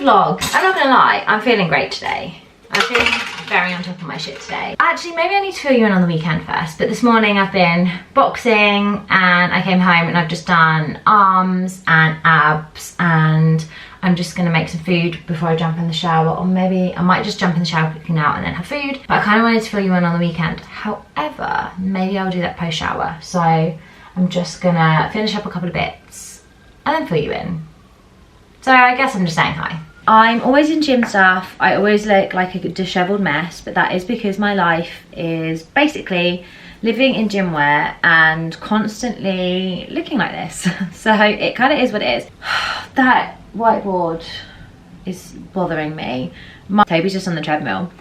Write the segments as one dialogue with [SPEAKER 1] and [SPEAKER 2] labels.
[SPEAKER 1] vlog. I'm not gonna lie, I'm feeling great today. I'm feeling very on top of my shit today. Actually, maybe I need to fill you in on the weekend first, but this morning I've been boxing and I came home and I've just done arms and abs, and I'm just gonna make some food before I jump in the shower, or maybe I might just jump in the shower quickly now and then have food. But I kind of wanted to fill you in on the weekend. However, maybe I'll do that post shower. So I'm just gonna finish up a couple of bits and then fill you in. So I guess I'm just saying hi. I'm always in gym stuff. I always look like a disheveled mess, but that is because my life is basically living in gym wear and constantly looking like this. So it kind of is what it is. That whiteboard is bothering me. Toby's just on the treadmill.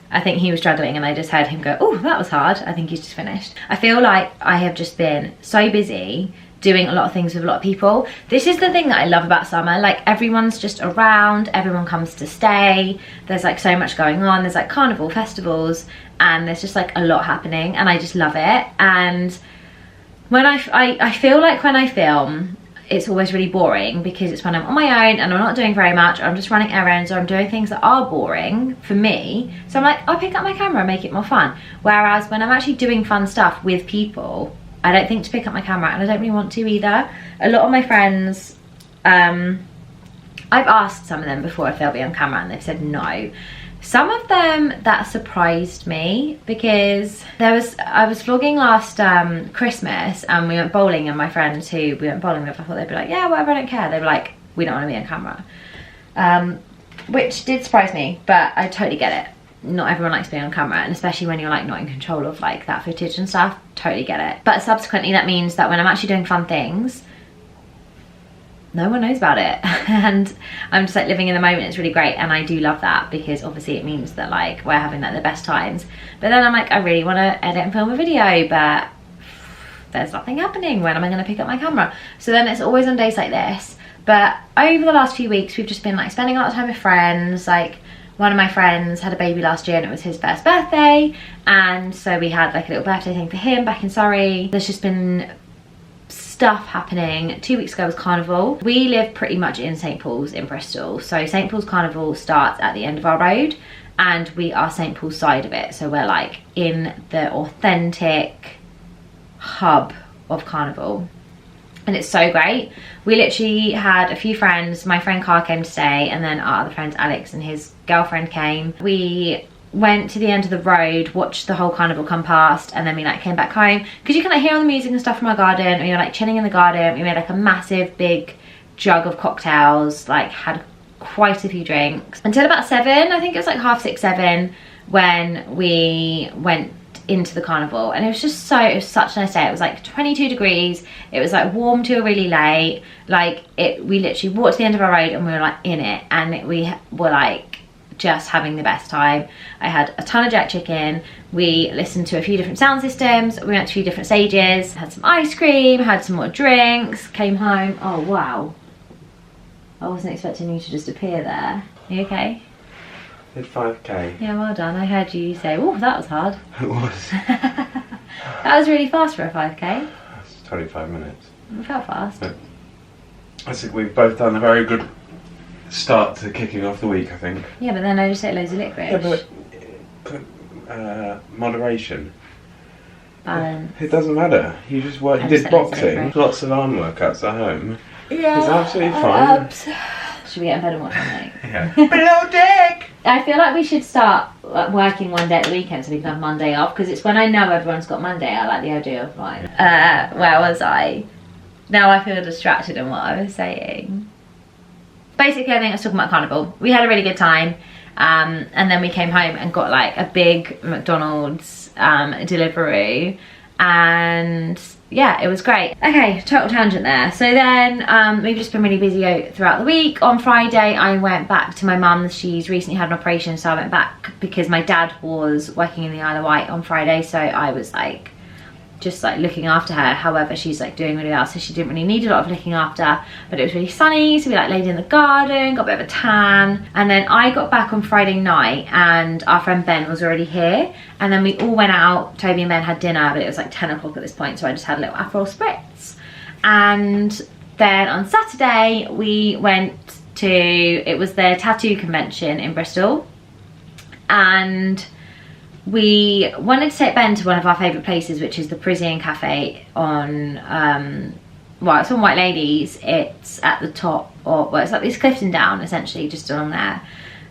[SPEAKER 1] I think he was struggling and I just heard him go, oh, that was hard. I think he's just finished. I feel like I have just been so busy doing a lot of things with a lot of people. This is the thing that I love about summer. Like, everyone's just around, everyone comes to stay. There's like so much going on. There's like carnival festivals and there's just like a lot happening and I just love it. And when I feel like when I film, it's always really boring because it's when I'm on my own and I'm not doing very much, or I'm just running errands, or I'm doing things that are boring for me. So I'm like, I'll pick up my camera and make it more fun. Whereas when I'm actually doing fun stuff with people, I don't think to pick up my camera, and I don't really want to either. A lot of my friends, I've asked some of them before if they'll be on camera and they've said no. Some of them, that surprised me, because I was vlogging last Christmas and we went bowling, and my friends who we went bowling with, I thought they'd be like, yeah, whatever, I don't care. They were like, we don't want to be on camera. Which did surprise me, but I totally get it. Not everyone likes being on camera, and especially when you're like not in control of like that footage and stuff, totally get it. But subsequently that means that when I'm actually doing fun things, no one knows about it. And I'm just like living in the moment. It's really great, and I do love that because obviously it means that like we're having like the best times. But then I'm like, I really want to edit and film a video, but there's nothing happening. When am I going to pick up my camera? So then it's always on days like this. But over the last few weeks we've just been like spending a lot of time with friends. Like, one of my friends had a baby last year and it was his first birthday, and so we had like a little birthday thing for him back in Surrey. There's just been stuff happening. 2 weeks ago was Carnival. We live pretty much in St Paul's in Bristol, so St Paul's Carnival starts at the end of our road and we are St Paul's side of it, so we're like in the authentic hub of Carnival. And it's so great. We literally had a few friends. My friend Carl came to stay, and then our other friends, Alex and his girlfriend, came. We went to the end of the road, watched the whole carnival come past, and then we like came back home because you can like hear all the music and stuff from our garden. We were like chilling in the garden. We made like a massive big jug of cocktails, like had quite a few drinks until about 7. I think it was like half 6, 7 when we went into the carnival, and it was such a nice day. It was like 22 degrees. It was like warm till really late. Like we literally walked to the end of our road and we were like in it, and we were like just having the best time. I had a ton of jerk chicken. We listened to a few different sound systems. We went to a few different stages, had some ice cream, had some more drinks, came home. Oh wow, I wasn't expecting you to just appear there. Are you okay?
[SPEAKER 2] Did 5k.
[SPEAKER 1] Yeah, well done. I heard you say, oh, that was hard.
[SPEAKER 2] It was.
[SPEAKER 1] That was really fast for a 5k.
[SPEAKER 2] That's 25 minutes.
[SPEAKER 1] It felt fast.
[SPEAKER 2] But I think we've both done a very good start to kicking off the week, I think.
[SPEAKER 1] Yeah, but then I just ate loads of licorice.
[SPEAKER 2] Yeah, but moderation.
[SPEAKER 1] Balance.
[SPEAKER 2] It doesn't matter. You just work. You did boxing, lots of arm workouts at home.
[SPEAKER 1] Yeah.
[SPEAKER 2] It's absolutely fine.
[SPEAKER 1] Should we get in bed and watch something?
[SPEAKER 2] Yeah. Below deck!
[SPEAKER 1] I feel like we should start working one day at the weekend so we can have Monday off, because it's when I know everyone's got Monday. I like the idea of like, where was I? Now I feel distracted in what I was saying. Basically, I think I was talking about Carnival. We had a really good time, and then we came home and got like a big McDonald's delivery, and yeah, it was great. Okay, total tangent there. So then we've just been really busy throughout the week. On Friday I went back to my mum's. She's recently had an operation, so I went back because my dad was working in the Isle of Wight on Friday, so I was like just like looking after her. However, she's like doing really well, so she didn't really need a lot of looking after, but it was really sunny, so we like laid in the garden, got a bit of a tan. And then I got back on Friday night and our friend Ben was already here, and then we all went out. Toby and Ben had dinner, but it was like 10 o'clock at this point, so I just had a little Aperol spritz. And then on Saturday we went it was the tattoo convention in Bristol, and we wanted to take Ben to one of our favourite places, which is the Parisian Cafe on, well, it's on White Ladies. It's at the top, or well, it's Clifton Down, essentially, just along there.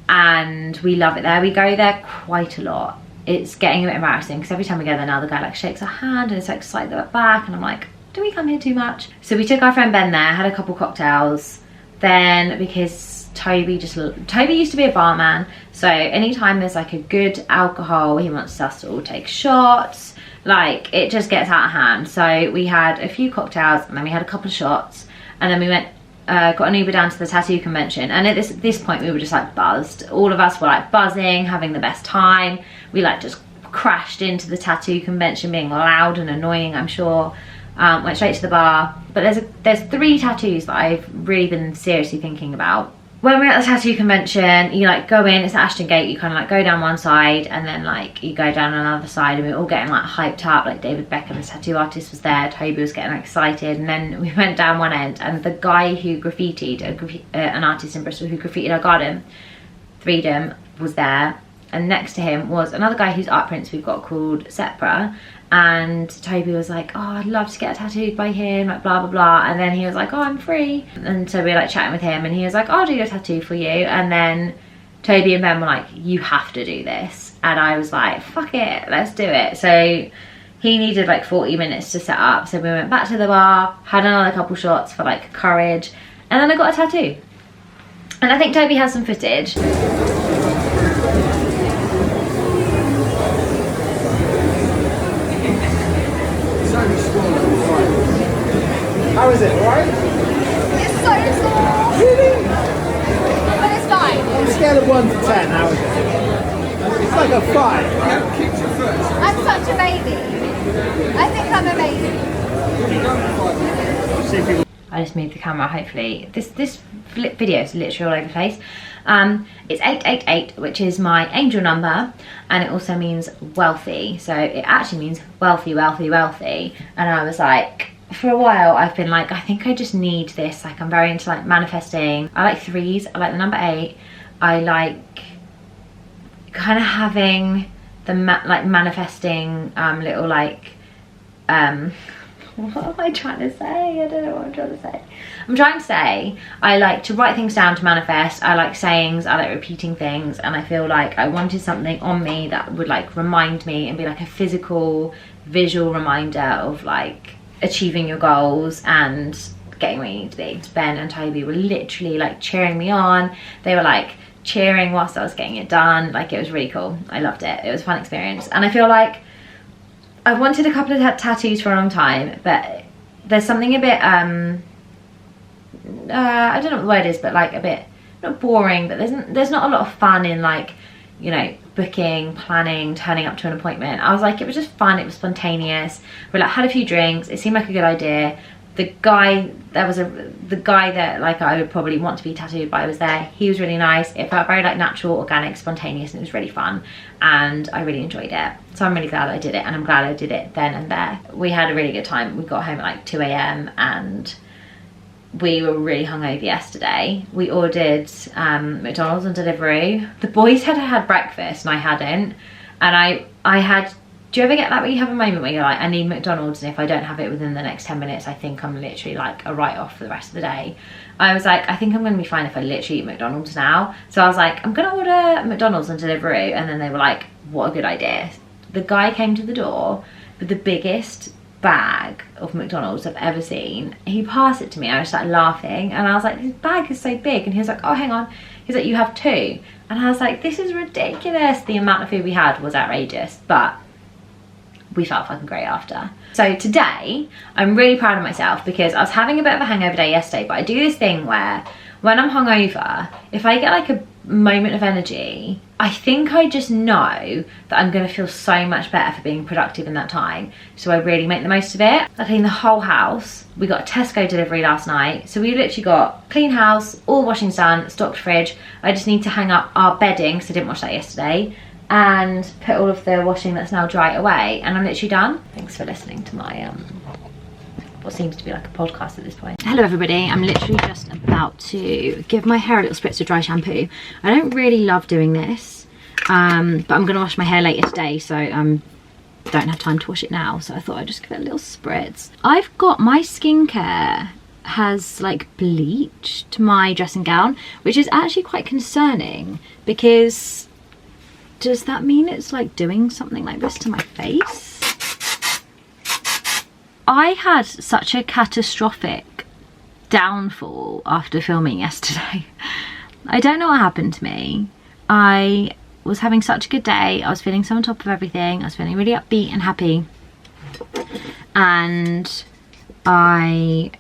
[SPEAKER 1] And we love it there. We go there quite a lot. It's getting a bit embarrassing because every time we go there now, the guy like shakes our hand and it's like slightly back, and I'm like, do we come here too much? So we took our friend Ben there, had a couple cocktails. Then, because Toby used to be a barman, so anytime there's like a good alcohol, he wants us to all take shots. Like, it just gets out of hand. So we had a few cocktails, and then we had a couple of shots, and then we went, got an Uber down to the tattoo convention. And at this point, we were just like buzzed. All of us were like buzzing, having the best time. We like just crashed into the tattoo convention, being loud and annoying, I'm sure. Went straight to the bar. But there's 3 tattoos that I've really been seriously thinking about. When we're at the tattoo convention, you like go in, it's at Ashton Gate, you kind of like go down one side, and then like you go down another side, and we were all getting like hyped up. Like David Beckham, the tattoo artist, was there, Toby was getting excited, and then we went down one end, and the guy who graffitied, an artist in Bristol who graffitied our garden, Freedom, was there. And next to him was another guy whose art prints we've got called Sepra. And Toby was like, oh, I'd love to get tattooed by him, like blah blah blah. And then he was like, oh, I'm free. And so we were like chatting with him, and he was like, I'll do your tattoo for you. And then Toby and Ben were like, you have to do this. And I was like, fuck it, let's do it. So he needed like 40 minutes to set up, so we went back to the bar, had another couple shots for like courage, and then I got a tattoo. And I think Toby has some footage.
[SPEAKER 3] How is it, alright?
[SPEAKER 4] It's so small.
[SPEAKER 3] Really?
[SPEAKER 4] But it's fine.
[SPEAKER 3] On a scale of 1 to 10, how is it? It's like a 5, right?
[SPEAKER 4] I'm such a baby. I think I'm a baby.
[SPEAKER 1] I just moved the camera, hopefully. This video is literally all over the place. It's 888, which is my angel number, and it also means wealthy. So it actually means wealthy, wealthy, wealthy. And I was like, for a while I've been like, I think I just need this. Like, I'm very into like manifesting. I like 3s, I like the number 8. I like kind of having the manifesting little like what am I trying to say? I don't know what I'm trying to say. I'm trying to say I like to write things down to manifest. I like sayings, I like repeating things, and I feel like I wanted something on me that would like remind me and be like a physical, visual reminder of like achieving your goals and getting where you need to be. Ben and Toby were literally like cheering me on. They were like cheering whilst I was getting it done. Like, it was really cool. I loved it. It was a fun experience. And I feel like I've wanted a couple of tattoos for a long time, but there's something a bit I don't know what the word is, but like a bit, not boring, but there's not a lot of fun in like, you know, booking, planning, turning up to an appointment. I was like, it was just fun, it was spontaneous. We like had a few drinks, it seemed like a good idea. The guy that like I would probably want to be tattooed by was there. He was really nice. It felt very like natural, organic, spontaneous, and it was really fun, and I really enjoyed it. So I'm really glad I did it, and I'm glad I did it then and there. We had a really good time. We got home at like 2 AM and we were really hungover yesterday. We ordered McDonald's on delivery. The boys had breakfast and I hadn't, and I had. Do you ever get that where you have a moment where you're like, I need McDonald's, and if I don't have it within the next 10 minutes, I think I'm literally like a write-off for the rest of the day? I was like, I think I'm gonna be fine if I literally eat McDonald's now. So I was like, I'm gonna order McDonald's on delivery, and then they were like, what a good idea. The guy came to the door with the biggest bag of McDonald's I've ever seen. He passed it to me, I was like laughing, and I was like, this bag is so big, and he was like, oh, hang on. He's like, you have 2. And I was like, this is ridiculous. The amount of food we had was outrageous, but we felt fucking great after. So today, I'm really proud of myself because I was having a bit of a hangover day yesterday, but I do this thing where when I'm hungover, if I get like a moment of energy, I think I just know that I'm gonna feel so much better for being productive in that time. So I really make the most of it. I cleaned the whole house. We got a Tesco delivery last night. So we literally got clean house, all the washing's done, stocked fridge. I just need to hang up our bedding, because I didn't wash that yesterday, and put all of the washing that's now dry away, and I'm literally done. Thanks for listening to my what seems to be like a podcast at this point. Hello everybody, I'm literally just about to give my hair a little spritz of dry shampoo. I don't really love doing this, but I'm going to wash my hair later today, so don't have time to wash it now, so I thought I'd just give it a little spritz. I've got my skincare has like bleached my dressing gown, which is actually quite concerning, because does that mean it's like doing something like this to my face? I had such a catastrophic downfall after filming yesterday. I don't know what happened to me. I was having such a good day. I was feeling so on top of everything. I was feeling really upbeat and happy. And I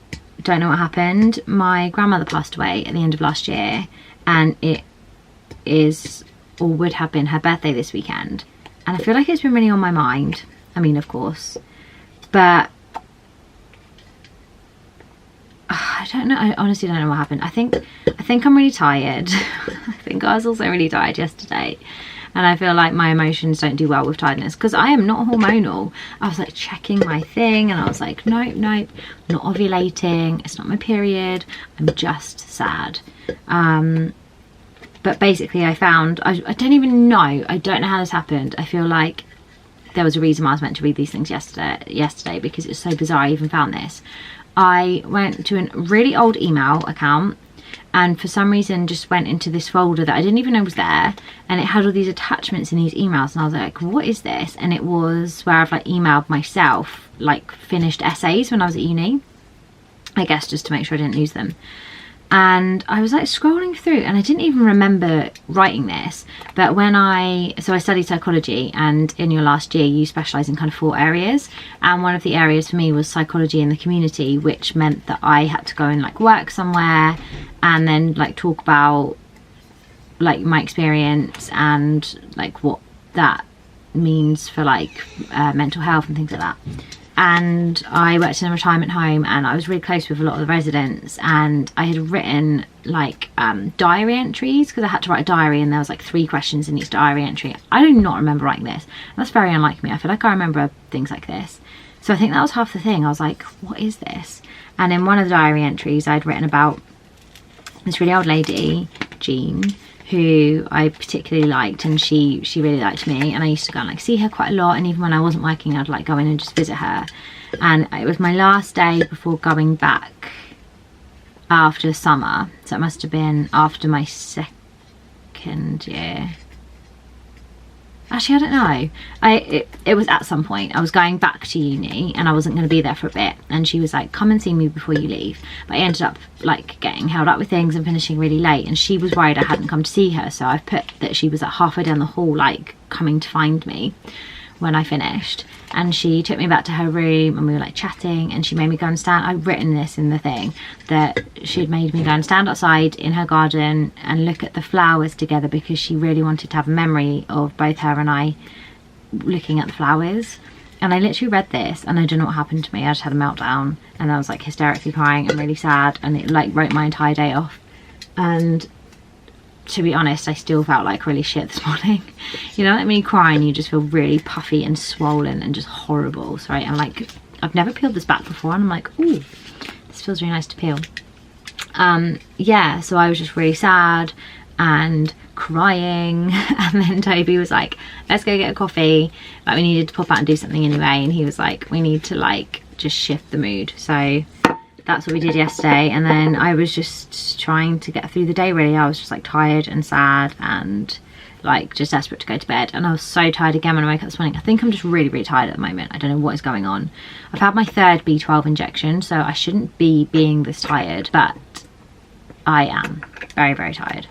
[SPEAKER 1] don't know what happened. My grandmother passed away at the end of last year, and it is, or would have been, her birthday this weekend. And I feel like it's been really on my mind. I mean, of course. But I don't know. I honestly don't know what happened. I think I'm really tired. I think I was also really tired yesterday, and I feel like my emotions don't do well with tiredness, because I am not hormonal. I was like checking my thing, and I was like, nope, not ovulating. It's not my period. I'm just sad. But basically, I found I don't even know. I don't know how this happened. I feel like there was a reason why I was meant to read these things yesterday, because it's so bizarre I even found this. I went to a really old email account, and for some reason just went into this folder that I didn't even know was there, and it had all these attachments in these emails, and I was like, what is this? And it was where I've like emailed myself like finished essays when I was at uni, I guess, just to make sure I didn't lose them. And I was like scrolling through, and I didn't even remember writing this, but so I studied psychology, and in your last year you specialise in kind of 4 areas, and one of the areas for me was psychology in the community, which meant that I had to go and like work somewhere and then like talk about like my experience and like what that means for like mental health and things like that. And I worked in a retirement home, and I was really close with a lot of the residents, and I had written like diary entries, because I had to write a diary, and there was like 3 questions in each diary entry. I do not remember writing this. That's very unlike me. I feel like I remember things like this. So I think that was half the thing. I was like, what is this? And in one of the diary entries I'd written about this really old lady, Jean, who I particularly liked, and she really liked me, and I used to go and like see her quite a lot, and even when I wasn't working I'd like go in and just visit her. And it was my last day before going back after summer, so it must have been after my 2nd year. Actually, I don't know. It was at some point. I was going back to uni, and I wasn't going to be there for a bit, and she was like, come and see me before you leave. But I ended up like getting held up with things and finishing really late, and she was worried I hadn't come to see her, so I've put that she was at halfway down the hall like coming to find me when I finished. And she took me back to her room, and we were like chatting, and she made me go and stand. I'd written this in the thing, that she'd made me go and stand outside in her garden and look at the flowers together, because she really wanted to have a memory of both her and I looking at the flowers. And I literally read this, and I don't know what happened to me. I just had a meltdown, and I was like hysterically crying and really sad, and it like wrote my entire day off. And to be honest, I still felt like really shit this morning. You know, like when you cry and you just feel really puffy and swollen and just horrible. So I'm like, I've never peeled this back before, and I'm like, ooh, this feels really nice to peel. Yeah, so I was just really sad and crying, and then Toby was like, let's go get a coffee. Like, we needed to pop out and do something anyway, and he was like, we need to like just shift the mood. So that's what we did yesterday, and then I was just trying to get through the day really. I was just like tired and sad and like just desperate to go to bed, and I was so tired again when I woke up this morning. I think I'm just really tired at the moment. I don't know what is going on. I've had my 3rd B12 injection, so I shouldn't be being this tired, but I am very tired,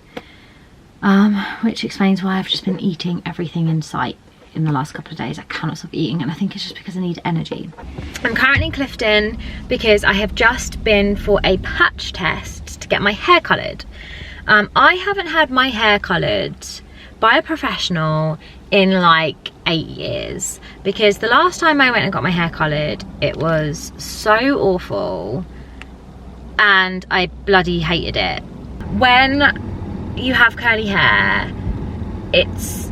[SPEAKER 1] which explains why I've just been eating everything in sight in the last couple of days. I cannot stop eating, and I think it's just because I need energy. I'm currently in Clifton because I have just been for a patch test to get my hair coloured. I haven't had my hair coloured by a professional in like 8 years, because the last time I went and got my hair coloured, it was so awful and I bloody hated it. When you have curly hair, it's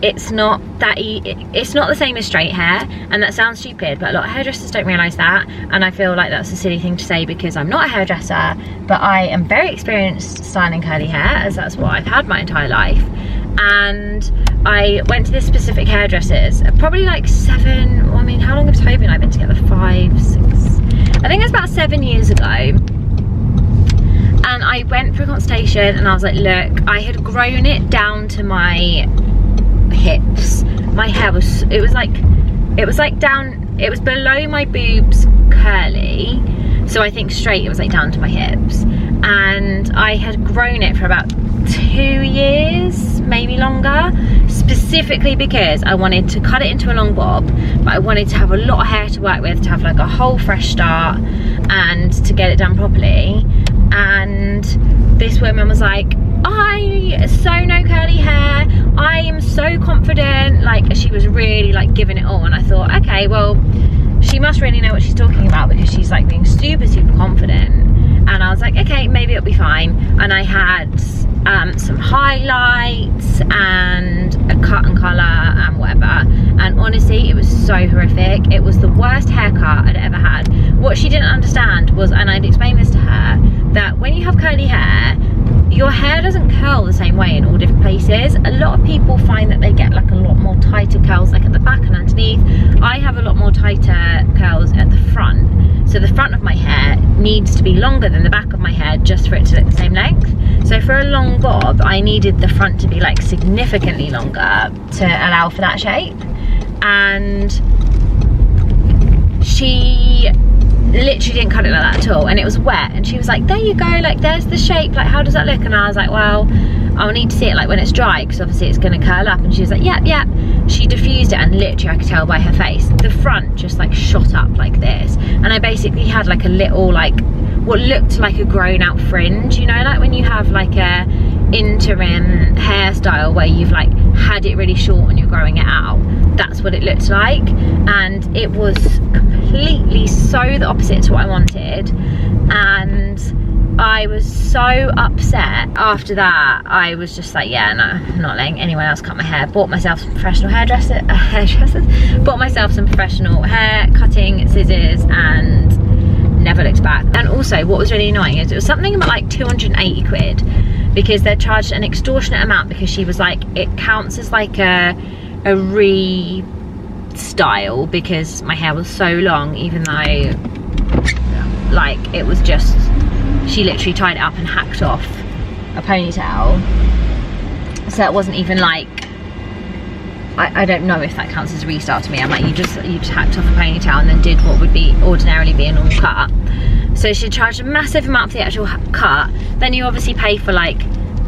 [SPEAKER 1] it's not it's not the same as straight hair, and that sounds stupid, but a lot of hairdressers don't realise that, and I feel like that's a silly thing to say because I'm not a hairdresser, but I am very experienced styling curly hair, as that's what I've had my entire life. And I went to this specific hairdressers, probably like 7, well, I mean, how long have Toby and I been together? 5, 6, I think it was about 7 years ago. And I went for a consultation and I was like, look, I had grown it down to my hips. My hair was, it was like down, it was below my boobs curly, so I think straight it was like down to my hips, and I had grown it for about 2 years, maybe longer, specifically because I wanted to cut it into a long bob, but I wanted to have a lot of hair to work with, to have like a whole fresh start and to get it done properly. And this woman was like, I so know curly hair, I am so confident, like she was really like giving it all, and I thought, okay, well, she must really know what she's talking about because she's like being super confident. And I was like, okay, maybe it'll be fine. And I had some highlights and a cut and colour and whatever, and honestly it was so horrific. It was the worst haircut I'd ever had. What she didn't understand was, and I'd explained this to her, that when you have curly hair, your hair doesn't curl the same way in all different places. A lot of people find that they get like a lot more tighter curls like at the back and underneath. I have a lot more tighter curls at the front, so the front of my hair needs to be longer than the back of my hair just for it to look the same length. So for a long bob, I needed the front to be like significantly longer to allow for that shape. And she literally didn't cut it like that at all, and it was wet, and she was like, there you go, like there's the shape, like how does that look? And I was like, well, I'll need to see it like when it's dry, because obviously it's going to curl up. And she was like, yep. She diffused it, and literally I could tell by her face the front just like shot up like this, and I basically had like a little, like what looked like a grown out fringe, you know, like when you have like a interim hairstyle where you've like had it really short and you're growing it out. That's what it looked like, and it was completely so the opposite to what I wanted. And I was so upset. After that, I was just like, yeah, no, I'm not letting anyone else cut my hair. Bought myself some professional hairdressers, bought myself some professional hair cutting scissors, and never looked back. And also what was really annoying is it was something about like 280 quid, because they charged an extortionate amount, because she was like, it counts as like a re-style because my hair was so long, even though like it was just, she literally tied it up and hacked off a ponytail, so it wasn't even like, I don't know if that counts as a restyle to me. I'm like, you just hacked off a ponytail and then did what would be ordinarily be a normal cut. So she charged a massive amount for the actual cut. Then you obviously pay for like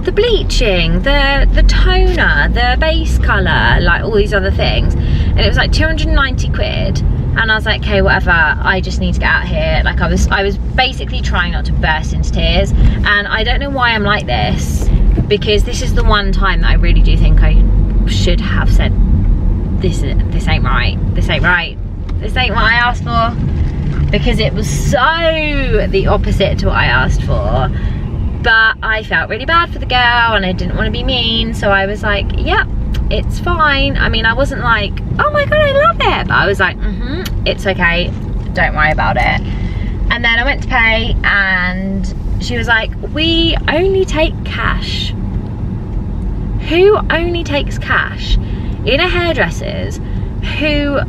[SPEAKER 1] the bleaching, the toner, the base colour, like all these other things, and it was like 290 quid. And I was like, okay, whatever, I just need to get out of here. Like I was basically trying not to burst into tears, and I don't know why I'm like this, because this is the one time that I really do think I should have said, this ain't right, this ain't right, this ain't what I asked for, because it was so the opposite to what I asked for. But I felt really bad for the girl, and I didn't want to be mean, so I was like, yep, it's fine. I mean, I wasn't like, oh my god, I love it, but I was like, it's okay, don't worry about it. And then I went to pay, and she was like, we only take cash. Who only takes cash in a hairdresser's who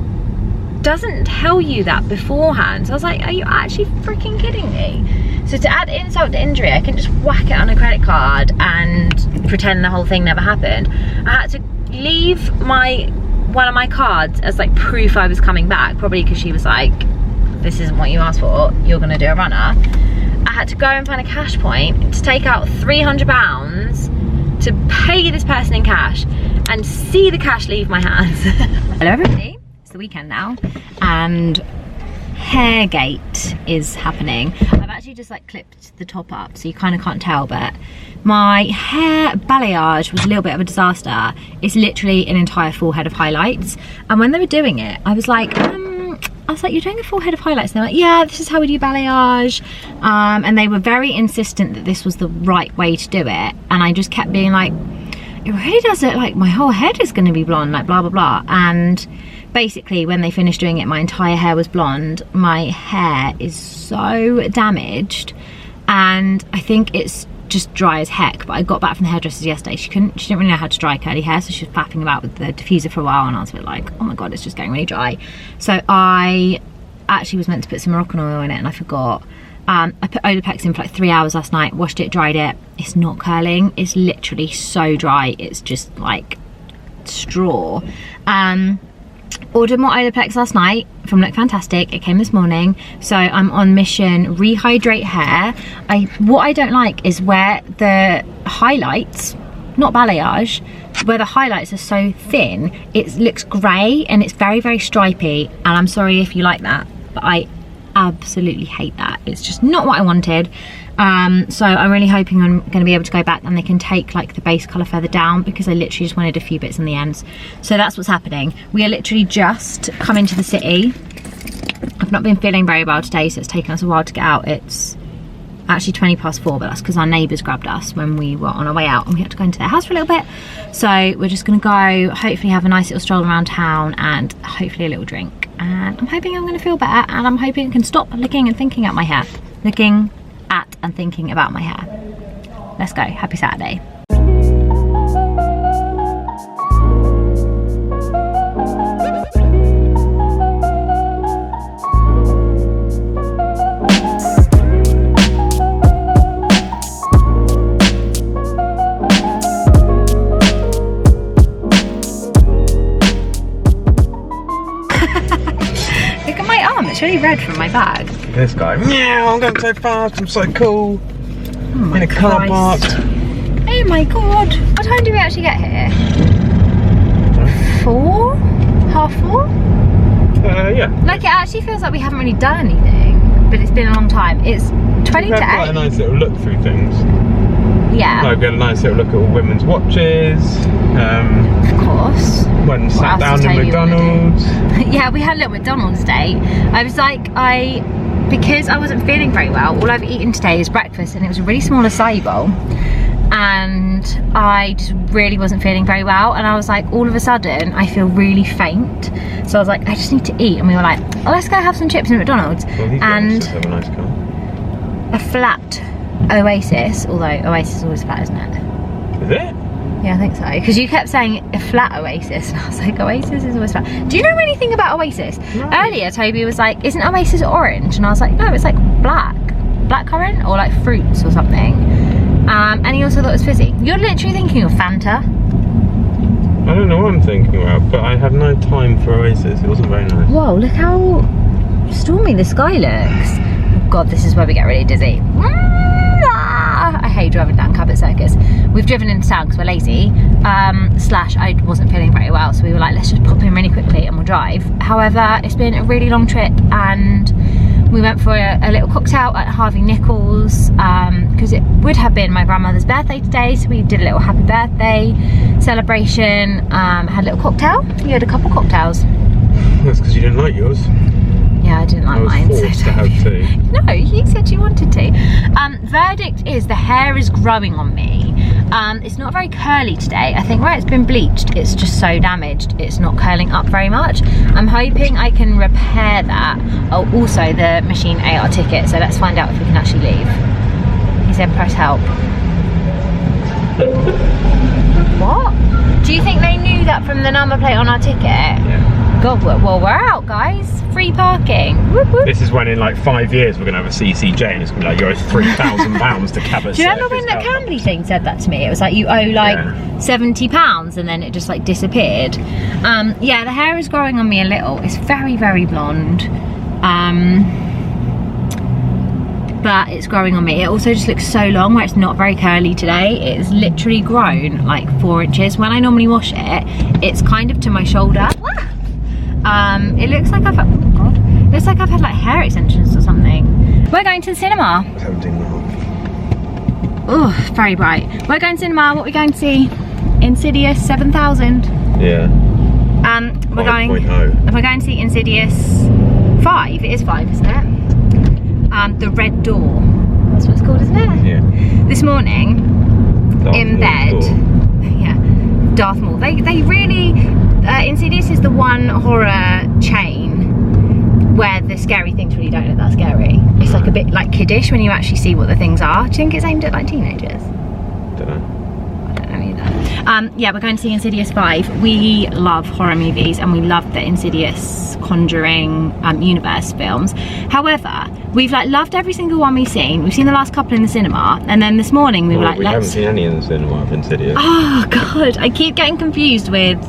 [SPEAKER 1] doesn't tell you that beforehand? So I was like, are you actually freaking kidding me? So to add insult to injury, I can just whack it on a credit card and pretend the whole thing never happened. I had to leave one of my cards as like proof I was coming back, probably because she was like, this isn't what you asked for, you're gonna do a runner. I had to go and find a cash point to take out £300 to pay this person in cash and see the cash leave my hands. Hello everybody, it's the weekend now, and Hairgate is happening. I've actually just like clipped the top up, so you kind of can't tell, but my hair balayage was a little bit of a disaster. It's literally an entire full head of highlights, and when they were doing it, I was like, you're doing a full head of highlights? And they're like, yeah, this is how we do balayage. And they were very insistent that this was the right way to do it, and I just kept being like, it really does look like my whole head is going to be blonde, like blah blah blah. And basically when they finished doing it, my entire hair was blonde. My hair is so damaged, and I think it's just dry as heck. But I got back from the hairdresser yesterday. She didn't really know how to dry curly hair, so she was faffing about with the diffuser for a while, and I was a bit like, oh my god, it's just getting really dry. So I actually was meant to put some Moroccan oil in it, and I forgot. I put Olaplex in for like 3 hours last night, washed it, dried it. It's not curling, it's literally so dry, it's just like straw. Ordered more Olaplex last night from Look Fantastic. It came this morning, so I'm on mission rehydrate hair. What I don't like is where the highlights, not balayage, where the highlights are so thin, it looks grey and it's very, very stripy, and I'm sorry if you like that, but I absolutely hate that. It's just not what I wanted. So I'm really hoping I'm going to be able to go back and they can take like the base colour further down, because I literally just wanted a few bits in the ends. So that's what's happening. We are literally just coming to the city. I've not been feeling very well today, so it's taken us a while to get out. It's actually 4:20, but that's because our neighbours grabbed us when we were on our way out and we had to go into their house for a little bit. So we're just going to go, hopefully have a nice little stroll around town and hopefully a little drink. And I'm hoping I'm going to feel better, and I'm hoping I can stop looking and thinking at my hair. Looking at and thinking about my hair. Let's go. Happy Saturday. It's really red from my bag.
[SPEAKER 2] This guy, meow, I'm going so fast, I'm so cool.
[SPEAKER 1] Oh my
[SPEAKER 2] in a car park.
[SPEAKER 1] Oh my god. What time do we actually get here? 4? 4:30?
[SPEAKER 2] Yeah.
[SPEAKER 1] Like, it actually feels like we haven't really done anything, but it's been a long time. It's 20
[SPEAKER 2] We've
[SPEAKER 1] to
[SPEAKER 2] had
[SPEAKER 1] 8.
[SPEAKER 2] quite a nice little look through things.
[SPEAKER 1] Yeah.
[SPEAKER 2] Like, we had a nice little look at all women's watches.
[SPEAKER 1] Of course.
[SPEAKER 2] Went and sat
[SPEAKER 1] else
[SPEAKER 2] down
[SPEAKER 1] to
[SPEAKER 2] in
[SPEAKER 1] tell you what to
[SPEAKER 2] McDonald's.
[SPEAKER 1] Yeah, we had a little McDonald's date. I was like, because I wasn't feeling very well, all I've eaten today is breakfast, and it was a really small acai bowl. And I just really wasn't feeling very well, and I was like, all of a sudden I feel really faint, so I was like, I just need to eat. And we were like, oh, let's go have some chips in McDonald's.
[SPEAKER 2] Well,
[SPEAKER 1] and
[SPEAKER 2] have a nice car.
[SPEAKER 1] a flat Oasis, although Oasis is always flat, isn't it?
[SPEAKER 2] Is it?
[SPEAKER 1] Yeah, I think so, because you kept saying a flat Oasis, and I was like, Oasis is always flat. Do you know anything about Oasis?
[SPEAKER 2] No.
[SPEAKER 1] Earlier Toby was like, isn't Oasis orange? And I was like, no, it's like blackcurrant or like fruits or something. And he also thought it was fizzy. You're literally thinking of Fanta.
[SPEAKER 2] I don't know what I'm thinking about, but I had no time for Oasis. It wasn't very nice.
[SPEAKER 1] Whoa, look how stormy the sky looks. Oh god, this is where we get really dizzy. I hate driving down Cabot Circus. We've driven into town because we're lazy, slash I wasn't feeling very well, so we were like, let's just pop in really quickly and we'll drive. However, it's been a really long trip, and we went for a little cocktail at Harvey Nichols, because it would have been my grandmother's birthday today, so we did a little happy birthday celebration, had a little cocktail. You had a couple cocktails.
[SPEAKER 2] That's because you didn't like yours.
[SPEAKER 1] Yeah, I didn't like mine.
[SPEAKER 2] I was forced to have tea.
[SPEAKER 1] No, you said you wanted to. Verdict is the hair is growing on me. It's not very curly today. I think where it's been bleached, it's just so damaged. It's not curling up very much. I'm hoping I can repair that. Oh, also the machine ate our ticket, so let's find out if we can actually leave. He said press help. What? Do you think they knew that from the number plate on our ticket?
[SPEAKER 2] Yeah.
[SPEAKER 1] God, well, we're out, guys. Free parking. Whoop, whoop.
[SPEAKER 2] This is when in like 5 years we're going to have a CCJ and it's going to be like, you owe £3,000 to Cabot.
[SPEAKER 1] Do you remember when that Candley thing said that to me? It was like, you owe like £70, and then it just like disappeared. Yeah, the hair is growing on me a little. It's very, very blonde. But it's growing on me. It also just looks so long where it's not very curly today. It's literally grown like 4 inches. When I normally wash it, it's kind of to my shoulder. It looks like I've, oh god, it looks like I've had like hair extensions or something. We're going to the cinema.
[SPEAKER 2] 17.5.
[SPEAKER 1] Oh, very bright. We're going to cinema. What are we going to see? Insidious 7000.
[SPEAKER 2] Yeah.
[SPEAKER 1] We're going.
[SPEAKER 2] 5.0.
[SPEAKER 1] We're going to see Insidious 5. It is 5, isn't it? The Red Door. That's what it's called, isn't it?
[SPEAKER 2] Yeah.
[SPEAKER 1] This morning, in bed. Yeah. Darth Maul. They really, Insidious is the one horror chain where the scary things really don't look that scary. It's like a bit like kiddish when you actually see what the things are. Do you think it's aimed at like teenagers?
[SPEAKER 2] Don't know.
[SPEAKER 1] I don't know either. Yeah, we're going to see Insidious 5. We love horror movies and we love the Insidious Conjuring universe films. However, we've like loved every single one we've seen. We've seen the last couple in the cinema, and then this morning we were like,
[SPEAKER 2] we haven't seen any in the cinema of Insidious.
[SPEAKER 1] Oh god, I keep getting confused with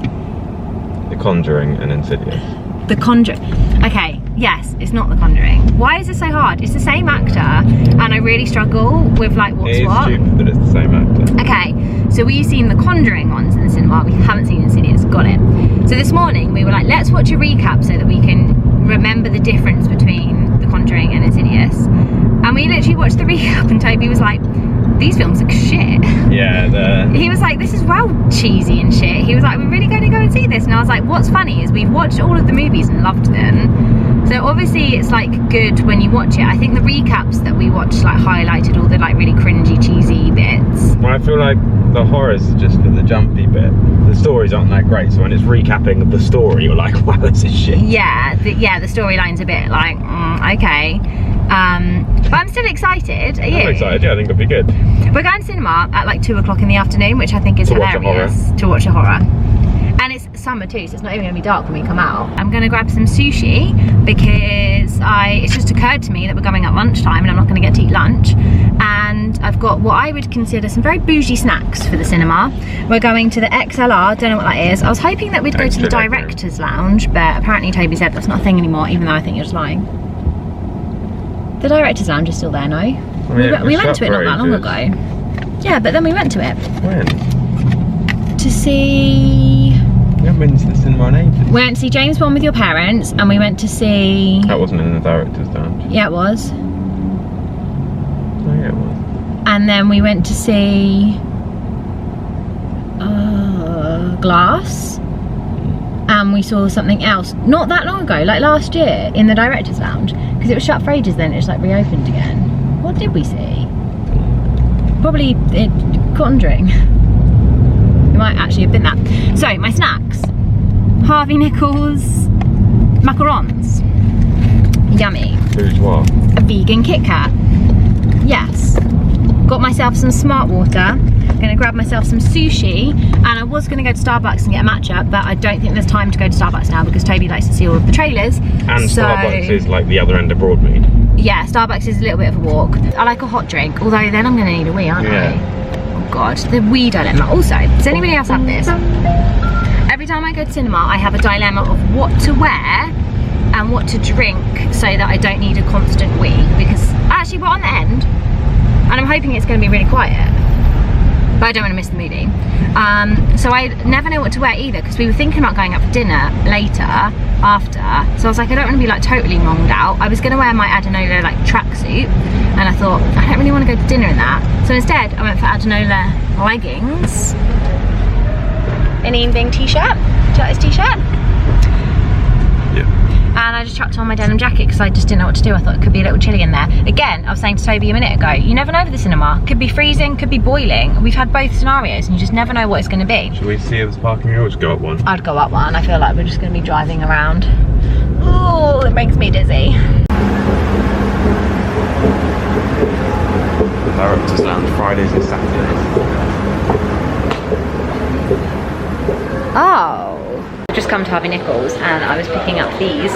[SPEAKER 2] The Conjuring and Insidious.
[SPEAKER 1] The Conjuring. Okay, yes, it's not The Conjuring. Why is it so hard? It's the same actor, and I really struggle with like what's what.
[SPEAKER 2] It is stupid, but it's the same actor.
[SPEAKER 1] Okay, so we've seen the Conjuring ones in the cinema. We haven't seen Insidious. Got it. So this morning we were like, let's watch a recap so that we can remember the difference between The Conjuring and Insidious. And we literally watched the recap, and Toby was like, these films are shit.
[SPEAKER 2] Yeah,
[SPEAKER 1] he was like, this is well cheesy and shit. He was like, we're really going to go and see this. And I was like, what's funny is we've watched all of the movies and loved them. So obviously it's like good when you watch it. I think the recaps that we watched like highlighted all the like really cringy, cheesy bits.
[SPEAKER 2] well, I feel like the horrors are just the jumpy bit. The stories aren't that great, so when it's recapping of the story, you're like, wow, this is shit.
[SPEAKER 1] Yeah, the storyline's a bit like, okay. But I'm still excited. Are you?
[SPEAKER 2] I'm excited, yeah, I think it'll be good.
[SPEAKER 1] We're going to cinema at like 2 o'clock in the afternoon, which I think is hilarious. To watch a horror. And it's summer too, so it's not even going to be dark when we come out. I'm going to grab some sushi because it's just occurred to me that we're going at lunchtime and I'm not going to get to eat lunch. And I've got what I would consider some very bougie snacks for the cinema. We're going to the XLR, don't know what that is. I was hoping that we'd go to the director's lounge, but apparently Toby said that's not a thing anymore, even though I think you're just lying. The director's lounge is still there, no?
[SPEAKER 2] I mean,
[SPEAKER 1] we went to it not that long ago. Yeah, but then we went to it.
[SPEAKER 2] When?
[SPEAKER 1] To see...
[SPEAKER 2] We haven't been to the cinema in ages.
[SPEAKER 1] We went to see James Bond with your parents, and we went to see...
[SPEAKER 2] That wasn't in the director's lounge.
[SPEAKER 1] Yeah, it was.
[SPEAKER 2] Oh yeah, it was.
[SPEAKER 1] And then we went to see... Glass. And we saw something else not that long ago, like last year, in the director's lounge, because it was shut for ages. Then it just like reopened again. What did we see? Probably Conjuring. It might actually have been that. So my snacks: Harvey Nichols macarons, yummy.
[SPEAKER 2] Who's what?
[SPEAKER 1] A vegan Kit Kat. Yes. Got myself some Smart Water. Gonna grab myself some sushi, and I was gonna go to Starbucks and get a matcha, but I don't think there's time to go to Starbucks now because Toby likes to see all of the trailers.
[SPEAKER 2] And so, Starbucks is like the other end of Broadmead.
[SPEAKER 1] Yeah, Starbucks is a little bit of a walk. I like a hot drink, although then I'm gonna need a wee, aren't I? Oh god, the wee dilemma. Also, does anybody else have this? Every time I go to cinema, I have a dilemma of what to wear and what to drink so that I don't need a constant wee, because actually we're on the end and I'm hoping it's going to be really quiet, but I don't want to miss the movie. So I never know what to wear either, because we were thinking about going out for dinner later after, so I was like, I don't want to be like totally monged out. I was going to wear my Adenola like tracksuit, and I thought I don't really want to go to dinner in that, so instead I went for Adenola leggings, an Ian Bing t-shirt, t-shirt. And I just chucked on my denim jacket because I just didn't know what to do. I thought it could be a little chilly in there. Again, I was saying to Toby a minute ago, you never know with the cinema. Could be freezing, could be boiling. We've had both scenarios and you just never know what it's going to be.
[SPEAKER 2] Should we see if there's parking or just go up one?
[SPEAKER 1] I'd go up one. I feel like we're just going to be driving around. Oh, it makes me dizzy.
[SPEAKER 2] Director's Lounge, Fridays and Saturdays.
[SPEAKER 1] Oh. I've just come to Harvey Nichols and I was picking up these,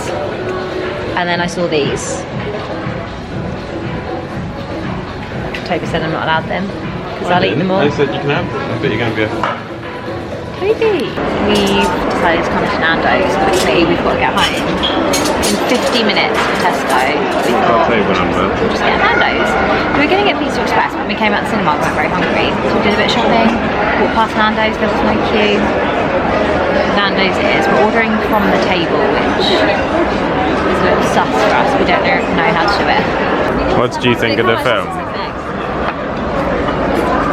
[SPEAKER 1] and then I saw these. Toby said I'm not allowed them because I'll eat them all.
[SPEAKER 2] They said you can have them, but you're going to be a...
[SPEAKER 1] Toby! We've decided to come to Nando's quickly. We've got to get home in 50 minutes for Tesco. We thought we'll just get Nando's. We were going to get Pizza Express, but when we came out of the cinema we weren't very hungry, so we did a bit of shopping, walked past Nando's, there was no queue. Nando's it is. We're ordering from the table, which is a little sus for us. We don't know how to do it.
[SPEAKER 2] What did you think of the film?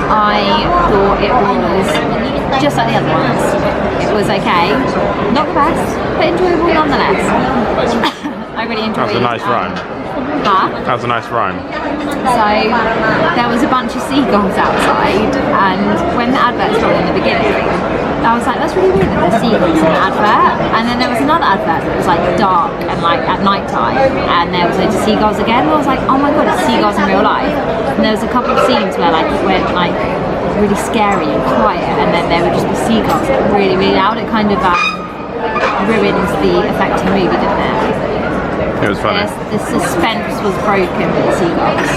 [SPEAKER 1] I thought it was just like the other ones. It was okay, not the best, but enjoyable nonetheless. I really enjoyed it.
[SPEAKER 2] That was a nice rhyme.
[SPEAKER 1] Huh?
[SPEAKER 2] That was a nice rhyme.
[SPEAKER 1] So there was a bunch of seagulls outside, and when the advert started in the beginning, I was like, that's really weird that there's seagulls in the advert. And then there was another advert that was like dark and like at night time, and there was loads of seagulls again. And I was like, oh my god, it's seagulls in real life. And there was a couple of scenes where like it went like really scary and quiet, and then there would just be seagulls like really, really loud. It kind of ruins the effect of the movie, didn't it?
[SPEAKER 2] It was funny.
[SPEAKER 1] The suspense was broken with the seagulls.